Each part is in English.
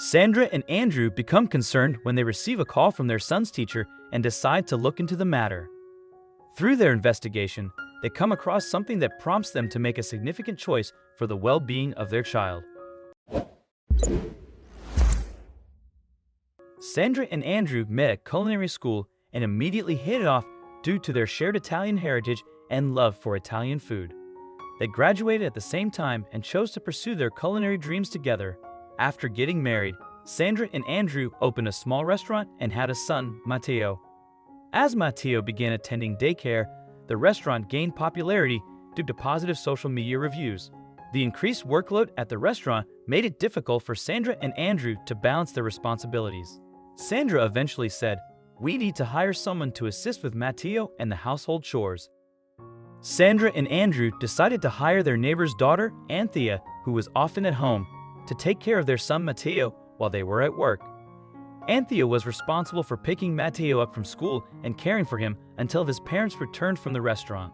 Sandra and Andrew become concerned when they receive a call from their son's teacher and decide to look into the matter. Through their investigation, they come across something that prompts them to make a significant choice for the well-being of their child. Sandra and Andrew met at culinary school and immediately hit it off due to their shared Italian heritage and love for Italian food. They graduated at the same time and chose to pursue their culinary dreams together. After getting married, Sandra and Andrew opened a small restaurant and had a son, Matteo. As Matteo began attending daycare, the restaurant gained popularity due to positive social media reviews. The increased workload at the restaurant made it difficult for Sandra and Andrew to balance their responsibilities. Sandra eventually said, "We need to hire someone to assist with Matteo and the household chores." Sandra and Andrew decided to hire their neighbor's daughter, Anthea, who was often at home, to take care of their son Matteo while they were at work. Anthea was responsible for picking Matteo up from school and caring for him until his parents returned from the restaurant.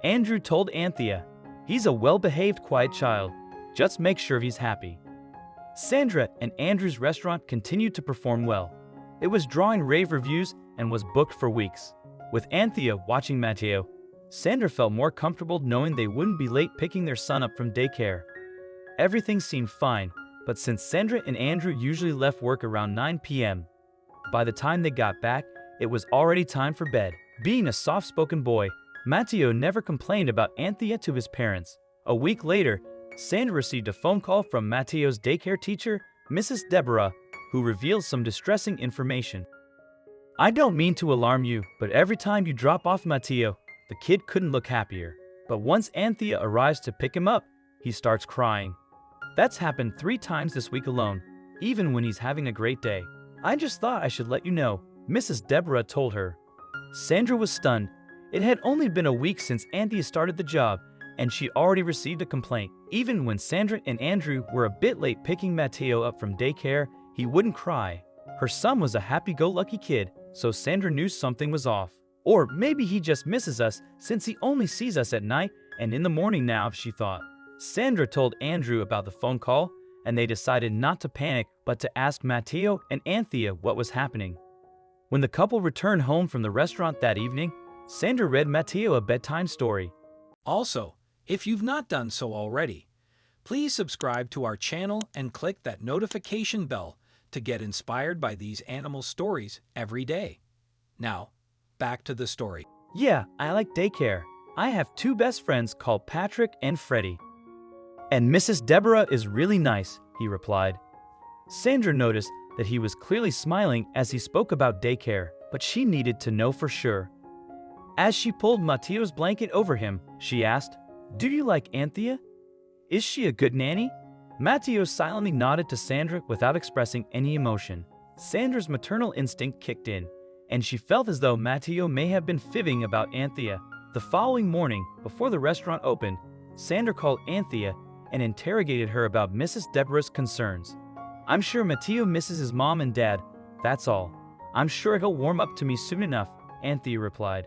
Andrew told Anthea, "He's a well-behaved, quiet child. Just make sure he's happy." Sandra and Andrew's restaurant continued to perform well. It was drawing rave reviews and was booked for weeks. With Anthea watching Matteo, Sandra felt more comfortable knowing they wouldn't be late picking their son up from daycare. Everything seemed fine, but since Sandra and Andrew usually left work around 9 p.m., by the time they got back, it was already time for bed. Being a soft-spoken boy, Matteo never complained about Anthea to his parents. A week later, Sandra received a phone call from Matteo's daycare teacher, Mrs. Deborah, who revealed some distressing information. "I don't mean to alarm you, but every time you drop off Matteo, the kid couldn't look happier. But once Anthea arrives to pick him up, he starts crying. That's happened 3 times this week alone, even when he's having a great day. I just thought I should let you know," Mrs. Deborah told her. Sandra was stunned. It had only been a week since Anthea started the job, and she already received a complaint. Even when Sandra and Andrew were a bit late picking Matteo up from daycare, he wouldn't cry. Her son was a happy-go-lucky kid, so Sandra knew something was off. Or maybe he just misses us since he only sees us at night and in the morning now, she thought. Sandra told Andrew about the phone call, and they decided not to panic but to ask Matteo and Anthea what was happening. When the couple returned home from the restaurant that evening, Sandra read Matteo a bedtime story. Also, if you've not done so already, please subscribe to our channel and click that notification bell to get inspired by these animal stories every day. Now, back to the story. "Yeah, I like daycare. I have 2 best friends called Patrick and Freddie. And Mrs. Deborah is really nice," he replied. Sandra noticed that he was clearly smiling as he spoke about daycare, but she needed to know for sure. As she pulled Matteo's blanket over him, she asked, "Do you like Anthea? Is she a good nanny?" Matteo silently nodded to Sandra without expressing any emotion. Sandra's maternal instinct kicked in, and she felt as though Matteo may have been fibbing about Anthea. The following morning, before the restaurant opened, Sandra called Anthea and interrogated her about Mrs. Deborah's concerns. "I'm sure Matteo misses his mom and dad, that's all. I'm sure he'll warm up to me soon enough," Anthea replied.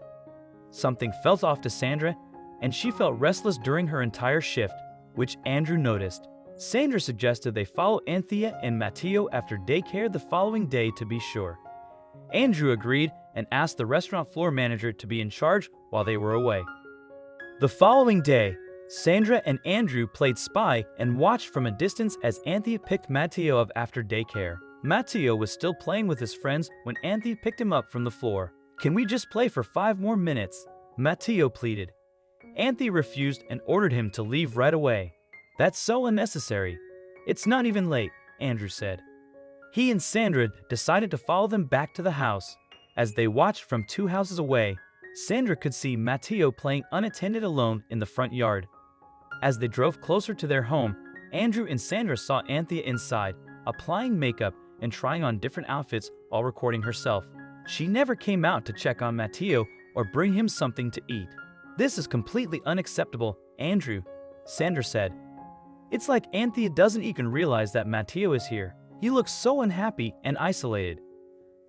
Something felt off to Sandra, and she felt restless during her entire shift, which Andrew noticed. Sandra suggested they follow Anthea and Matteo after daycare the following day to be sure. Andrew agreed and asked the restaurant floor manager to be in charge while they were away. The following day, Sandra and Andrew played spy and watched from a distance as Anthea picked Matteo up after daycare. Matteo was still playing with his friends when Anthea picked him up from the floor. "Can we just play for 5 more minutes?" Matteo pleaded. Anthea refused and ordered him to leave right away. "That's so unnecessary. It's not even late," Andrew said. He and Sandra decided to follow them back to the house. As they watched from 2 houses away, Sandra could see Matteo playing unattended alone in the front yard. As they drove closer to their home, Andrew and Sandra saw Anthea inside, applying makeup and trying on different outfits while recording herself. She never came out to check on Matteo or bring him something to eat. "This is completely unacceptable, Andrew," Sandra said. "It's like Anthea doesn't even realize that Matteo is here. He looks so unhappy and isolated."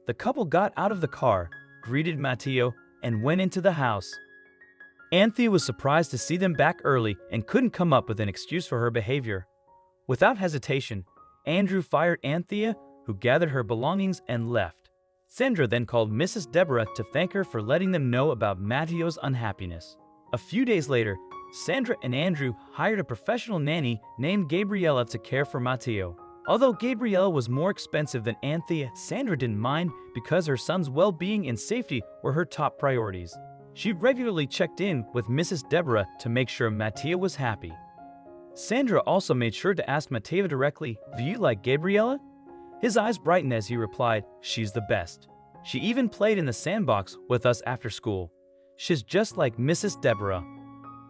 The couple got out of the car, greeted Matteo, and went into the house. Anthea was surprised to see them back early and couldn't come up with an excuse for her behavior. Without hesitation, Andrew fired Anthea, who gathered her belongings and left. Sandra then called Mrs. Deborah to thank her for letting them know about Matteo's unhappiness. A few days later, Sandra and Andrew hired a professional nanny named Gabriella to care for Matteo. Although Gabriella was more expensive than Anthea, Sandra didn't mind because her son's well-being and safety were her top priorities. She regularly checked in with Mrs. Deborah to make sure Matteo was happy. Sandra also made sure to ask Matteo directly, "Do you like Gabriella?" His eyes brightened as he replied, "She's the best. She even played in the sandbox with us after school. She's just like Mrs. Deborah."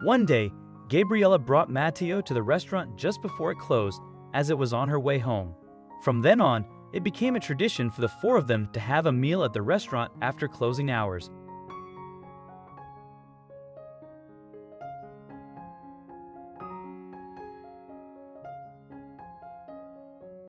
One day, Gabriella brought Matteo to the restaurant just before it closed, as it was on her way home. From then on, it became a tradition for the four of them to have a meal at the restaurant after closing hours.